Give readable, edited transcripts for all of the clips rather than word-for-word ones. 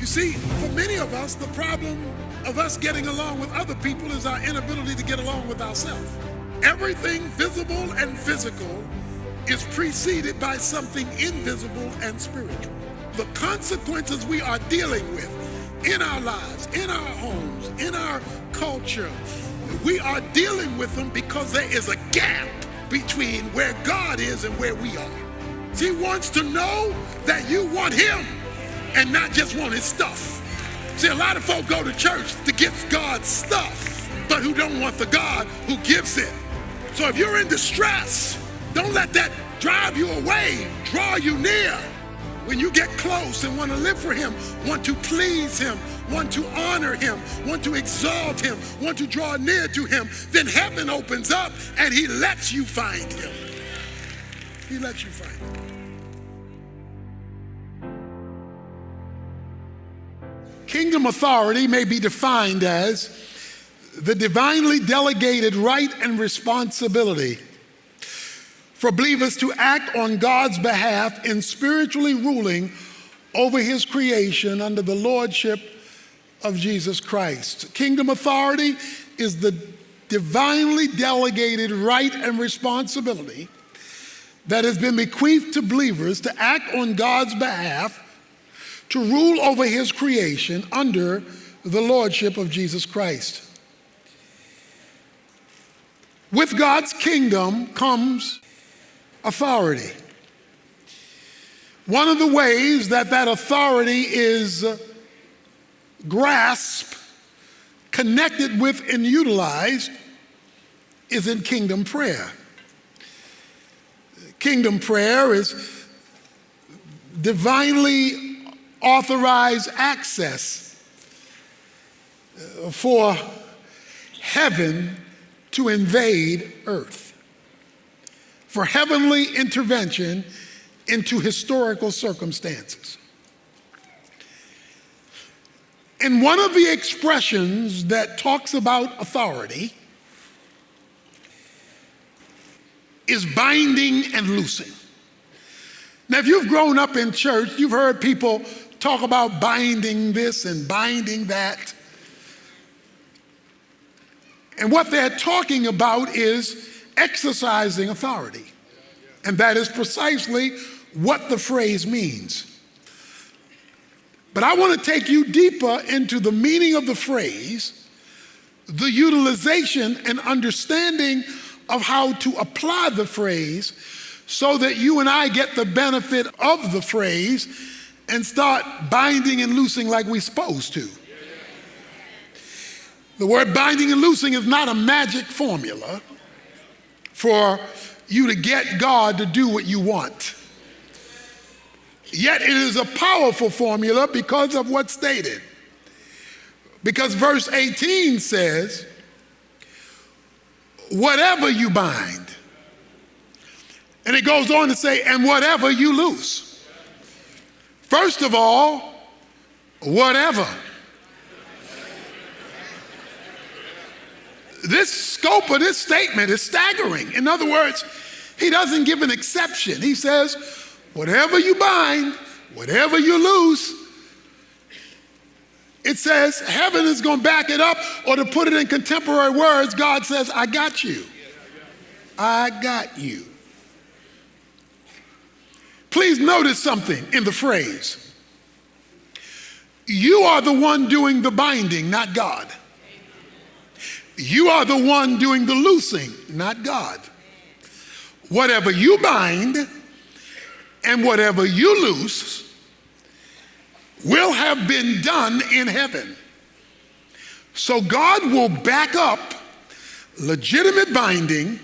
see, for many of us, the problem of us getting along with other people is our inability to get along with ourselves. Everything visible and physical is preceded by something invisible and spiritual. The consequences we are dealing with in our lives, in our homes, in our culture, we are dealing with them because there is a gap between where God is and where we are. He wants to know that you want him and not just want his stuff. See, a lot of folk go to church to get God's stuff, but who don't want the God who gives it. So if you're in distress, don't let that drive you away, draw you near. When you get close and want to live for him, want to please him, want to honor him, want to exalt him, want to draw near to him, then heaven opens up and he lets you find him. He lets you find him. Kingdom authority may be defined as the divinely delegated right and responsibility for believers to act on God's behalf in spiritually ruling over his creation under the lordship of Jesus Christ. Kingdom authority is the divinely delegated right and responsibility that has been bequeathed to believers to act on God's behalf to rule over his creation under the lordship of Jesus Christ. With God's kingdom comes authority. One of the ways that authority is grasped, connected with, and utilized is in kingdom prayer. Kingdom prayer is divinely authorized access for heaven to invade earth, for heavenly intervention into historical circumstances. And one of the expressions that talks about authority is binding and loosing. Now, if you've grown up in church, you've heard people talk about binding this and binding that. And what they're talking about is exercising authority. And that is precisely what the phrase means. But I want to take you deeper into the meaning of the phrase, the utilization and understanding of how to apply the phrase so that you and I get the benefit of the phrase and start binding and loosing like we're supposed to. The word binding and loosing is not a magic formula for you to get God to do what you want. Yet it is a powerful formula because of what's stated. Because verse 18 says, whatever you bind. And it goes on to say, and whatever you loose. First of all, whatever. This scope of this statement is staggering. In other words, he doesn't give an exception. He says, whatever you bind, whatever you loose. It says heaven is going to back it up, or to put it in contemporary words, God says, I got you. I got you. Please notice something in the phrase. You are the one doing the binding, not God. You are the one doing the loosing, not God. Whatever you bind and whatever you loose will have been done in heaven. So God will back up legitimate binding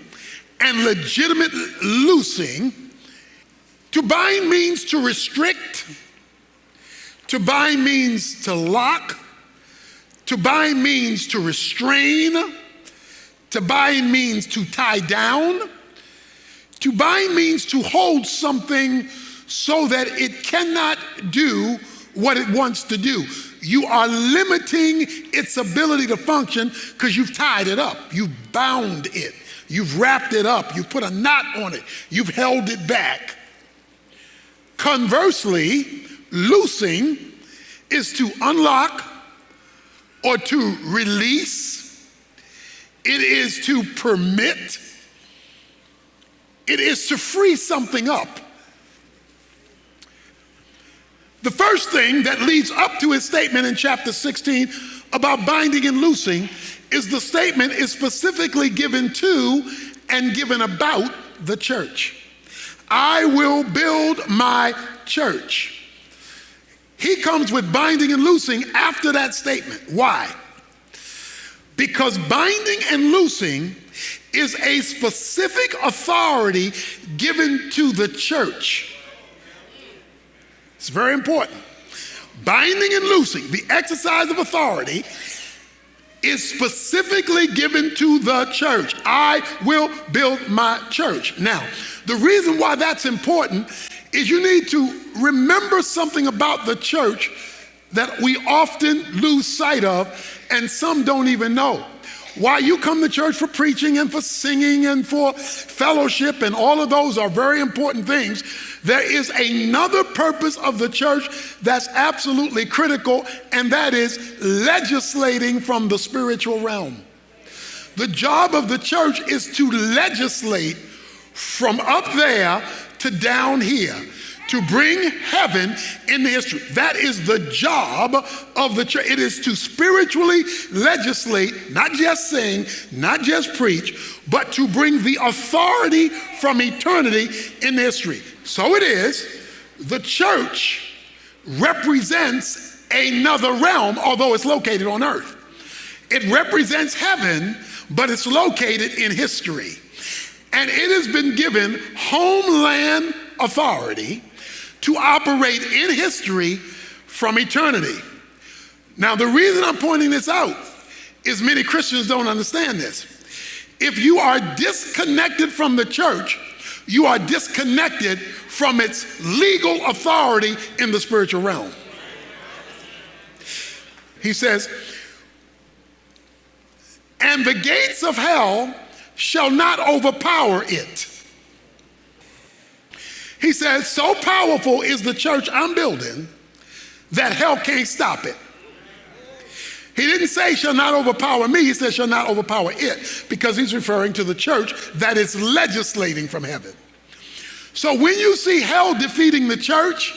and legitimate loosing. To bind means to restrict. To bind means to lock. To bind means to restrain. To bind means to tie down. To bind means to hold something so that it cannot do what it wants to do. You are limiting its ability to function because you've tied it up. You've bound it. You've wrapped it up. You've put a knot on it. You've held it back. Conversely, loosing is to unlock or to release. It is to permit. It is to free something up. The first thing that leads up to his statement in chapter 16 about binding and loosing is the statement is specifically given to and given about the church. I will build my church. He comes with binding and loosing after that statement. Why? Because binding and loosing is a specific authority given to the church. It's very important. Binding and loosing, the exercise of authority, is specifically given to the church. I will build my church. Now, the reason why that's important is you need to remember something about the church that we often lose sight of, and some don't even know. Why you come to church for preaching and for singing and for fellowship, and all of those are very important things, there is another purpose of the church that's absolutely critical, and that is legislating from the spiritual realm. The job of the church is to legislate from up there to down here, to bring heaven into history. That is the job of the church. It is to spiritually legislate, not just sing, not just preach, but to bring the authority from eternity in history. So it is, the church represents another realm, although it's located on earth. It represents heaven, but it's located in history. And it has been given homeland authority to operate in history from eternity. Now, the reason I'm pointing this out is many Christians don't understand this. If you are disconnected from the church, you are disconnected from its legal authority in the spiritual realm. He says, and the gates of hell shall not overpower it. He says, so powerful is the church I'm building that hell can't stop it. He didn't say shall not overpower me, he said shall not overpower it, because he's referring to the church that is legislating from heaven. So when you see hell defeating the church,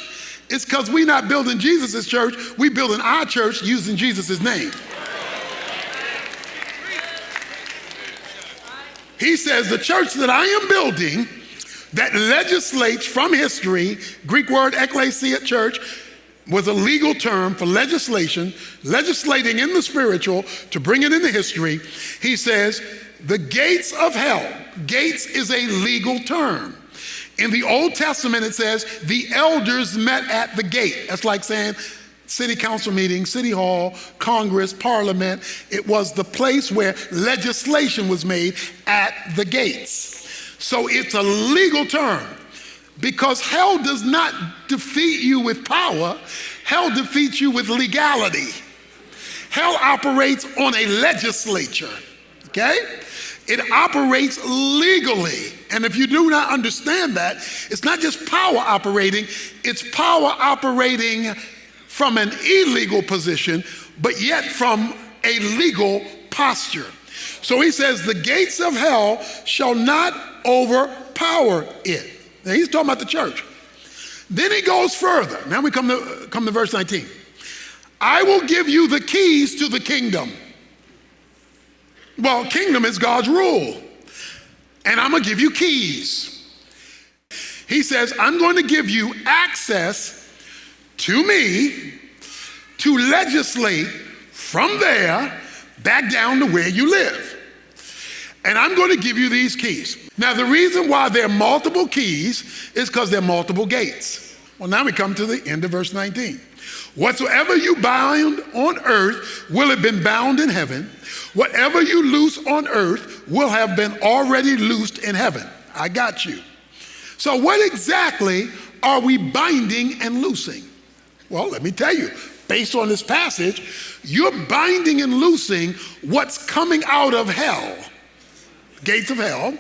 it's because we're not building Jesus' church, we're building our church using Jesus' name. He says the church that I am building that legislates from history, Greek word ekklesia, church, was a legal term for legislation, legislating in the spiritual to bring it into history. He says the gates of hell, gates is a legal term. In the Old Testament it says the elders met at the gate. That's like saying city council meeting, city hall, Congress, parliament. It was the place where legislation was made at the gates. So it's a legal term, because hell does not defeat you with power. Hell defeats you with legality. Hell operates on a legislature, okay? It operates legally. And if you do not understand that, it's not just power operating, it's power operating from an illegal position, but yet from a legal posture. So he says, the gates of hell shall not overpower it. Now he's talking about the church. Then he goes further. Now we come to verse 19. I will give you the keys to the kingdom. Well, kingdom is God's rule. And I'm going to give you keys. He says, I'm going to give you access to me to legislate from there back down to where you live. And I'm going to give you these keys. Now, the reason why there are multiple keys is because there are multiple gates. Well, now we come to the end of verse 19. Whatsoever you bind on earth will have been bound in heaven. Whatever you loose on earth will have been already loosed in heaven. I got you. So what exactly are we binding and loosing? Well, let me tell you. Based on this passage, you're binding and loosing what's coming out of hell. Gates of hell.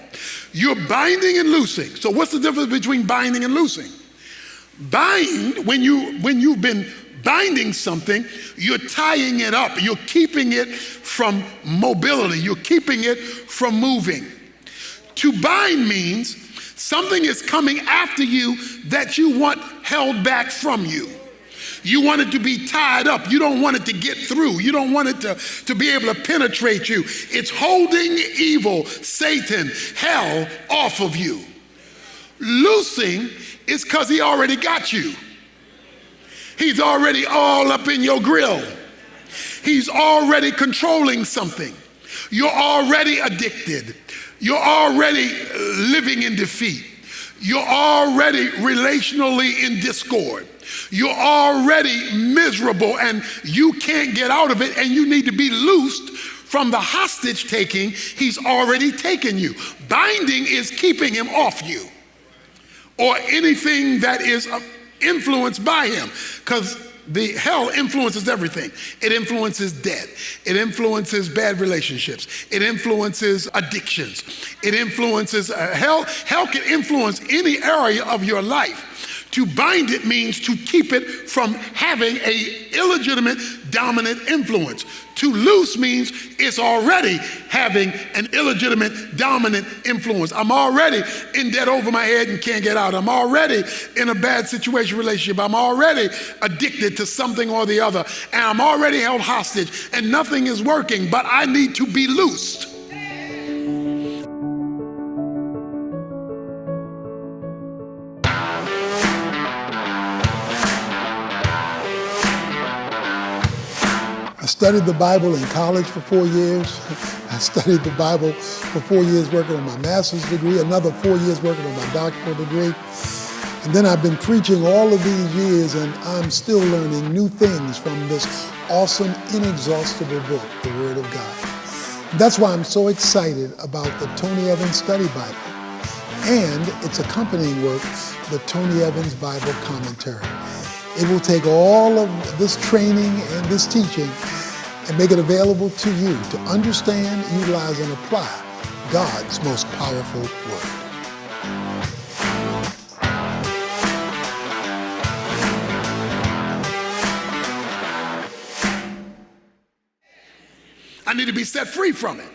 You're binding and loosing. So what's the difference between binding and loosing? Bind, when you've been binding something, you're tying it up. You're keeping it from mobility. You're keeping it from moving. To bind means something is coming after you that you want held back from you. You want it to be tied up. You don't want it to get through. You don't want it to be able to penetrate you. It's holding evil, Satan, hell off of you. Loosing is because he already got you. He's already all up in your grill. He's already controlling something. You're already addicted. You're already living in defeat. You're already relationally in discord. You're already miserable and you can't get out of it, and you need to be loosed from the hostage taking he's already taken you. Binding is keeping him off you or anything that is influenced by him, because the hell influences everything. It influences death. It influences bad relationships. It influences addictions. It influences hell can influence any area of your life. To bind it means to keep it from having a illegitimate dominant influence. To loose means it's already having an illegitimate dominant influence. I'm already in debt over my head and can't get out. I'm already in a bad situation, relationship. I'm already addicted to something or the other. And I'm already held hostage and nothing is working, but I need to be loosed. I studied the Bible in college for 4 years. I studied the Bible for 4 years working on my master's degree, another 4 years working on my doctoral degree. And then I've been preaching all of these years, and I'm still learning new things from this awesome, inexhaustible book, the Word of God. That's why I'm so excited about the Tony Evans Study Bible and its accompanying work, the Tony Evans Bible Commentary. It will take all of this training and this teaching and make it available to you to understand, utilize, and apply God's most powerful word. I need to be set free from it.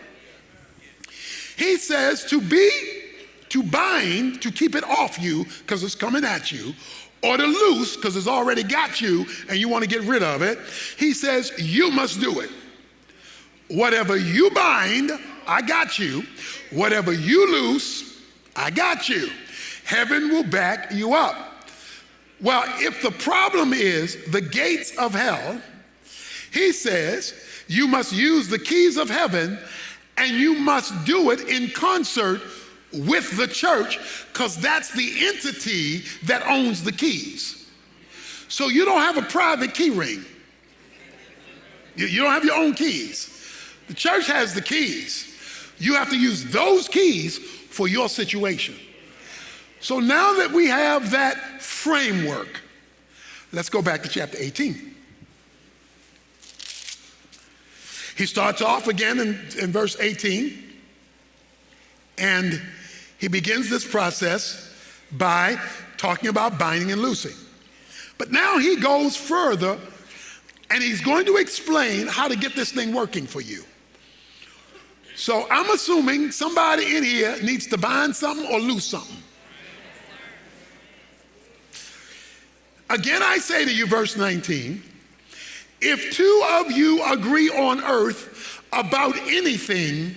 He says to bind, to keep it off you because it's coming at you, or to loose because it's already got you and you want to get rid of it. He says you must do it. Whatever you bind, I got you. Whatever you loose, I got you. Heaven will back you up. Well, if the problem is the gates of hell, he says you must use the keys of heaven, and you must do it in concert with the church, because that's the entity that owns the keys. So you don't have a private key ring. You don't have your own keys. The church has the keys. You have to use those keys for your situation. So now that we have that framework, let's go back to chapter 18. He starts off again in verse 18, and he begins this process by talking about binding and loosing. But now he goes further, and he's going to explain how to get this thing working for you. So I'm assuming somebody in here needs to bind something or loose something. Again, I say to you, verse 19, if two of you agree on earth about anything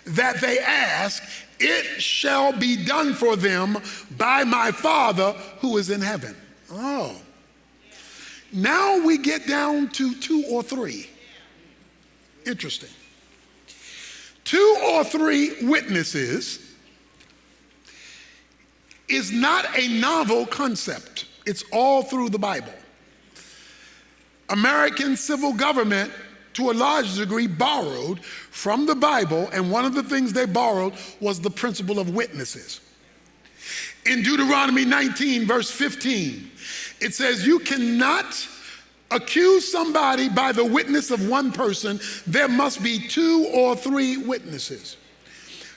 that they ask, it shall be done for them by my Father who is in heaven. Oh. Now we get down to 2 or 3. Interesting. 2 or 3 witnesses is not a novel concept. It's all through the Bible. American civil government, to a large degree, borrowed from the Bible, and one of the things they borrowed was the principle of witnesses. In Deuteronomy 19, verse 15, it says, you cannot accuse somebody by the witness of one person. There must be 2 or 3 witnesses.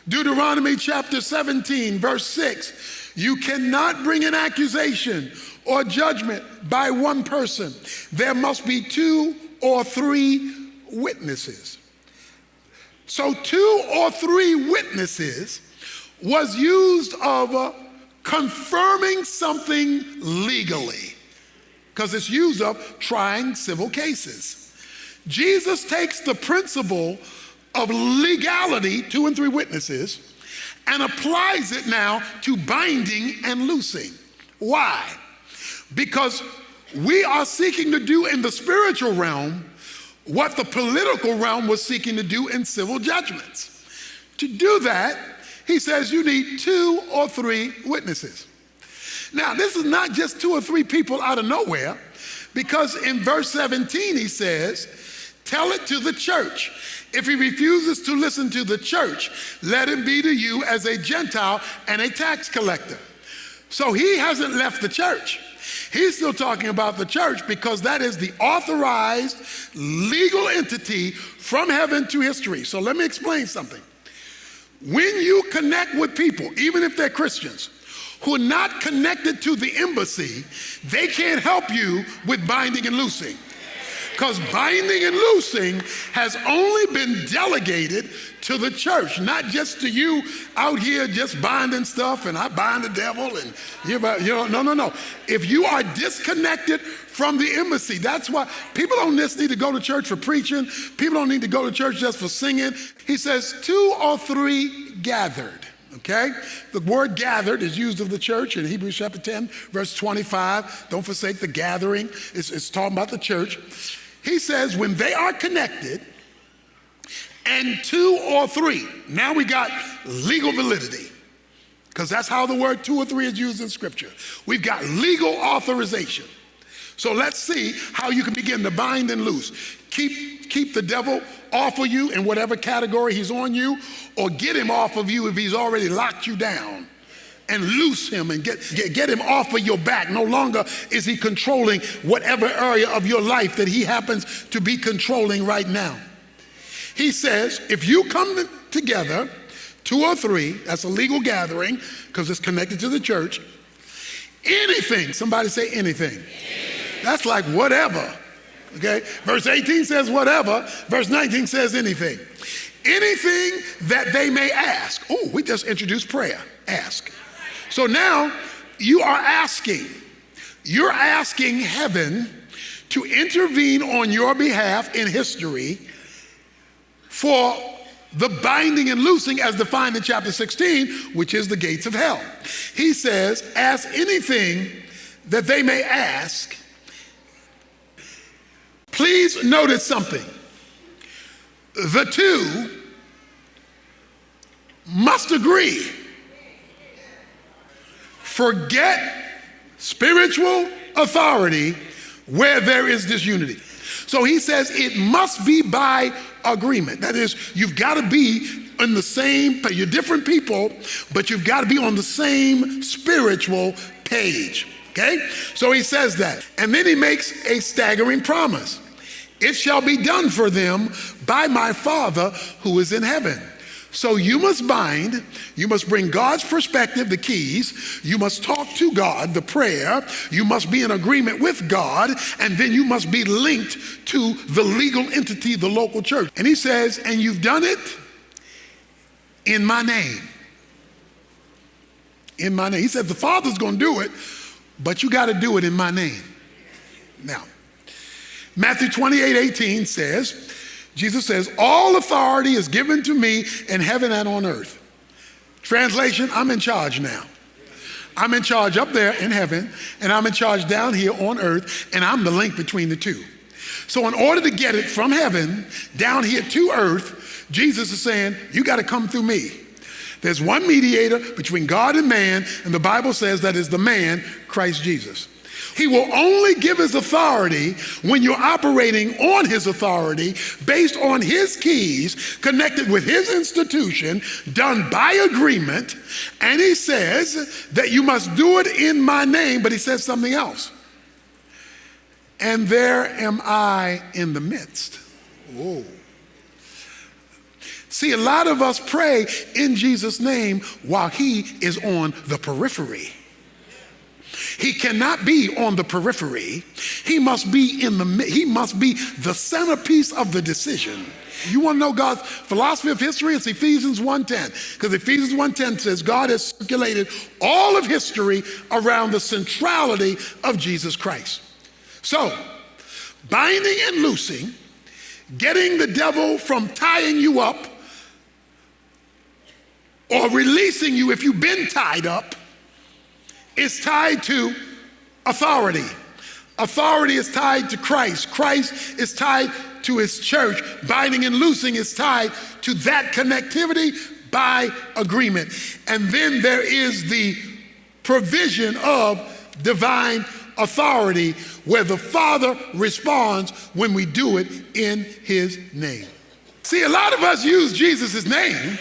Deuteronomy chapter 17, verse 6, You cannot bring an accusation or judgment by one person. There must be 2 or 3 witnesses. So 2 or 3 witnesses was used of confirming something legally, because it's used of trying civil cases. Jesus takes the principle of legality, 2 and 3 witnesses, and applies it now to binding and loosing. Why? Because we are seeking to do in the spiritual realm what the political realm was seeking to do in civil judgments. To do that, he says you need 2 or 3 witnesses. Now, this is not just 2 or 3 people out of nowhere, because in verse 17 he says, tell it to the church. If he refuses to listen to the church, let him be to you as a Gentile and a tax collector. So he hasn't left the church. He's still talking about the church, because that is the authorized legal entity from heaven to history. So let me explain something. When you connect with people, even if they're Christians, who are not connected to the embassy, they can't help you with binding and loosing. Because binding and loosing has only been delegated to the church, not just to you out here just binding stuff and I bind the devil and no. If you are disconnected from the embassy, that's why people don't just need to go to church for preaching. People don't need to go to church just for singing. He says 2 or 3 gathered. Okay? The word gathered is used of the church in Hebrews chapter 10, verse 25. Don't forsake the gathering. It's talking about the church. He says when they are connected, and 2 or 3, now we got legal validity, because that's how the word 2 or 3 is used in Scripture. We've got legal authorization. So let's see how you can begin to bind and loose. Keep the devil off of you in whatever category he's on you, or get him off of you if he's already locked you down, and loose him and get him off of your back. No longer is he controlling whatever area of your life that he happens to be controlling right now. He says, if you come together, 2 or 3, that's a legal gathering because it's connected to the church. Anything, somebody say anything. That's like whatever, okay? Verse 18 says whatever, verse 19 says anything. Anything that they may ask. Oh, we just introduced prayer, ask. So now you are asking. You're asking heaven to intervene on your behalf in history for the binding and loosing as defined in chapter 16, which is the gates of hell. He says, ask anything that they may ask. Please notice something. The 2 must agree. Forget spiritual authority where there is disunity. So he says it must be by agreement. That is, you've got to be in the same, you're different people, but you've got to be on the same spiritual page. Okay? So he says that. And then he makes a staggering promise. It shall be done for them by my Father who is in heaven. So you must bind, you must bring God's perspective, the keys, you must talk to God, the prayer, you must be in agreement with God, and then you must be linked to the legal entity, the local church. And he says, and you've done it in my name. In my name. He said the Father's going to do it, but you got to do it in my name. Now, Matthew 28:18 says, Jesus says, all authority is given to me in heaven and on earth. Translation, I'm in charge now. I'm in charge up there in heaven, and I'm in charge down here on earth, and I'm the link between the two. So in order to get it from heaven down here to earth, Jesus is saying, you got to come through me. There's one mediator between God and man, and the Bible says that is the man, Christ Jesus. He will only give his authority when you're operating on his authority based on his keys, connected with his institution, done by agreement. And he says that you must do it in my name, but he says something else. And there am I in the midst. Whoa. See, a lot of us pray in Jesus' name while he is on the periphery. He cannot be on the periphery. He must be he must be the centerpiece of the decision. You want to know God's philosophy of history? It's Ephesians 1:10. Because Ephesians 1:10 says God has circulated all of history around the centrality of Jesus Christ. So, binding and loosing, getting the devil from tying you up or releasing you if you've been tied up, is tied to authority. Authority is tied to Christ. Christ is tied to his church. Binding and loosing is tied to that connectivity by agreement. And then there is the provision of divine authority where the Father responds when we do it in his name. See, a lot of us use Jesus' name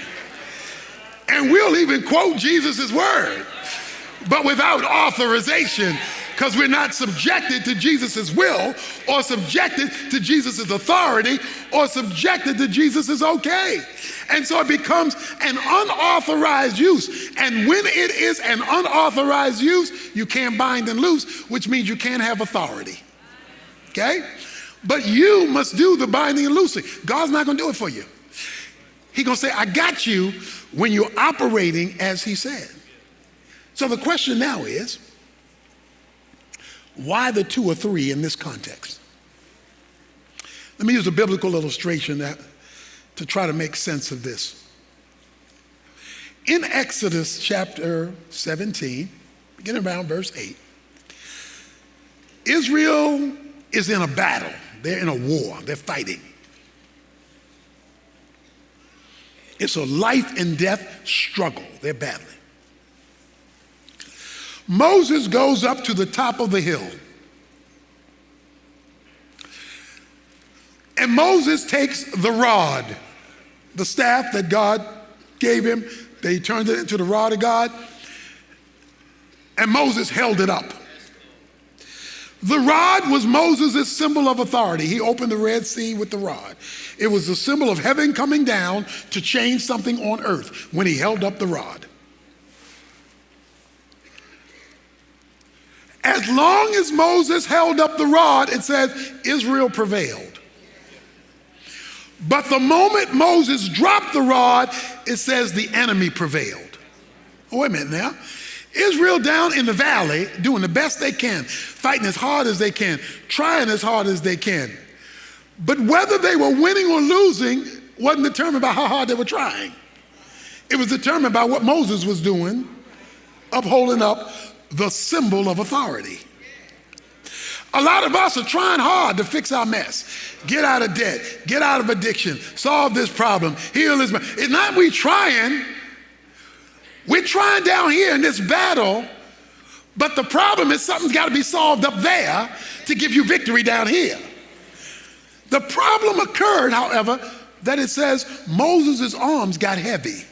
and we'll even quote Jesus' word, but without authorization, because we're not subjected to Jesus' will or subjected to Jesus' authority or subjected to Jesus' okay. And so it becomes an unauthorized use. And when it is an unauthorized use, you can't bind and loose, which means you can't have authority. Okay? But you must do the binding and loosing. God's not going to do it for you. He's going to say, I got you when you're operating as he said. So the question now is, why the 2 or 3 in this context? Let me use a biblical illustration to try to make sense of this. In Exodus chapter 17, beginning around verse 8, Israel is in a battle. They're in a war. They're fighting. It's a life and death struggle. They're battling. Moses goes up to the top of the hill. And Moses takes the rod, the staff that God gave him. They turned it into the rod of God. And Moses held it up. The rod was Moses' symbol of authority. He opened the Red Sea with the rod. It was the symbol of heaven coming down to change something on earth when he held up the rod. As long as Moses held up the rod, it says Israel prevailed. But the moment Moses dropped the rod, it says the enemy prevailed. Oh, wait a minute now. Israel down in the valley doing the best they can, fighting as hard as they can, trying as hard as they can. But whether they were winning or losing wasn't determined by how hard they were trying. It was determined by what Moses was doing, upholding up the symbol of authority. A lot of us are trying hard to fix our mess, get out of debt, get out of addiction, solve this problem, heal this. It's not we trying. We're trying down here in this battle, but the problem is something's got to be solved up there to give you victory down here. The problem occurred, however, that it says Moses' arms got heavy.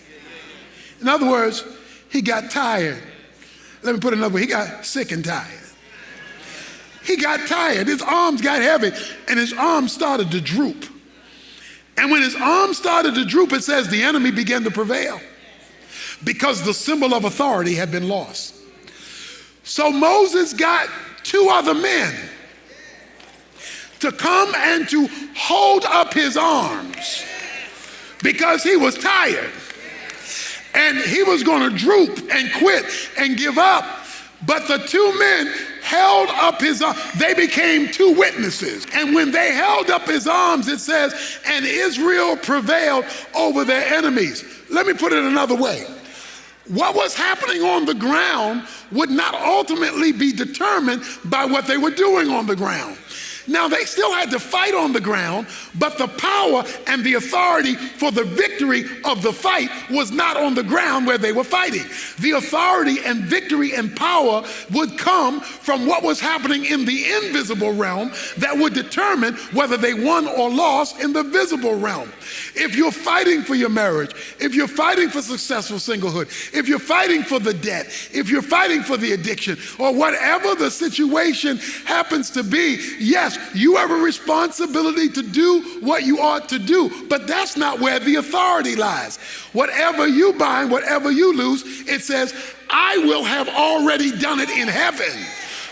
In other words, he got tired. Let me put it another way. He got sick and tired. He got tired. His arms got heavy, and his arms started to droop. And when his arms started to droop, it says the enemy began to prevail because the symbol of authority had been lost. So Moses got 2 other men to come and to hold up his arms because he was tired. And he was going to droop and quit and give up. But the 2 men held up his arms. They became 2 witnesses. And when they held up his arms, it says, and Israel prevailed over their enemies. Let me put it another way. What was happening on the ground would not ultimately be determined by what they were doing on the ground. Now, they still had to fight on the ground, but the power and the authority for the victory of the fight was not on the ground where they were fighting. The authority and victory and power would come from what was happening in the invisible realm that would determine whether they won or lost in the visible realm. If you're fighting for your marriage, if you're fighting for successful singlehood, if you're fighting for the debt, if you're fighting for the addiction, or whatever the situation happens to be, yes, Yes, you have a responsibility to do what you ought to do, but that's not where the authority lies. Whatever you bind, whatever you loose, it says, I will have already done it in heaven.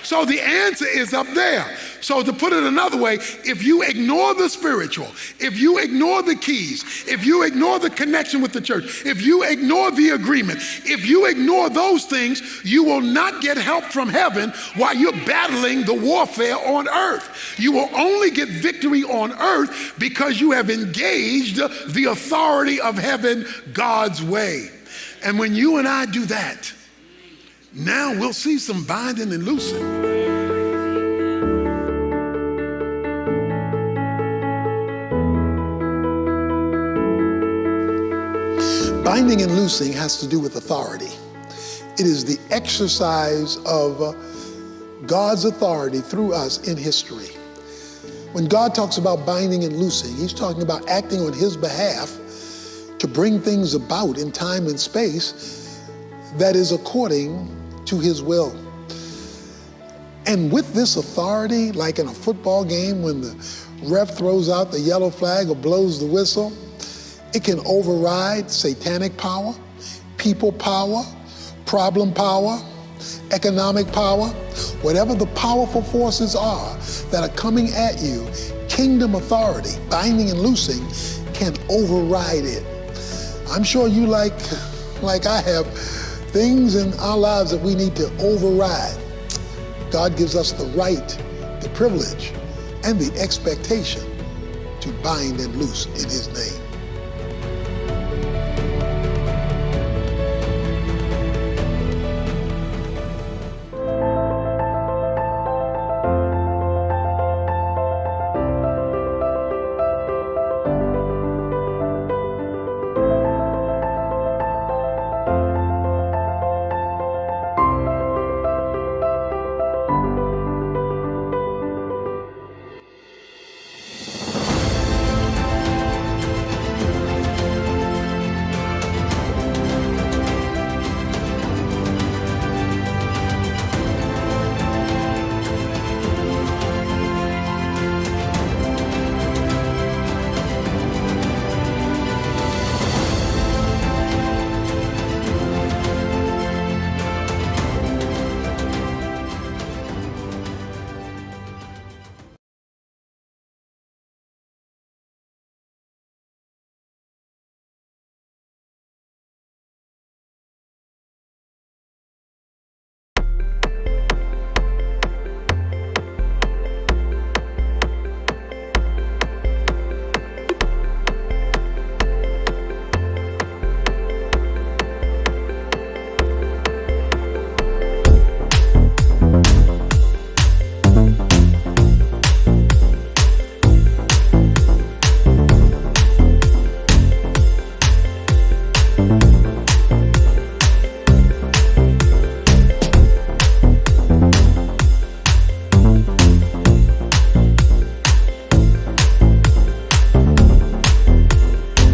So the answer is up there. So to put it another way, if you ignore the spiritual, if you ignore the keys, if you ignore the connection with the church, if you ignore the agreement, if you ignore those things, you will not get help from heaven while you're battling the warfare on earth. You will only get victory on earth because you have engaged the authority of heaven God's way. And when you and I do that, now we'll see some binding and loosing. Binding and loosing has to do with authority. It is the exercise of God's authority through us in history. When God talks about binding and loosing, he's talking about acting on his behalf to bring things about in time and space that is according to his will. And with this authority, like in a football game when the ref throws out the yellow flag or blows the whistle, it can override satanic power, people power, problem power, economic power, whatever the powerful forces are that are coming at you, kingdom authority, binding and loosing, can override it. I'm sure you like I have, things in our lives that we need to override. God gives us the right, the privilege, and the expectation to bind and loose in his name.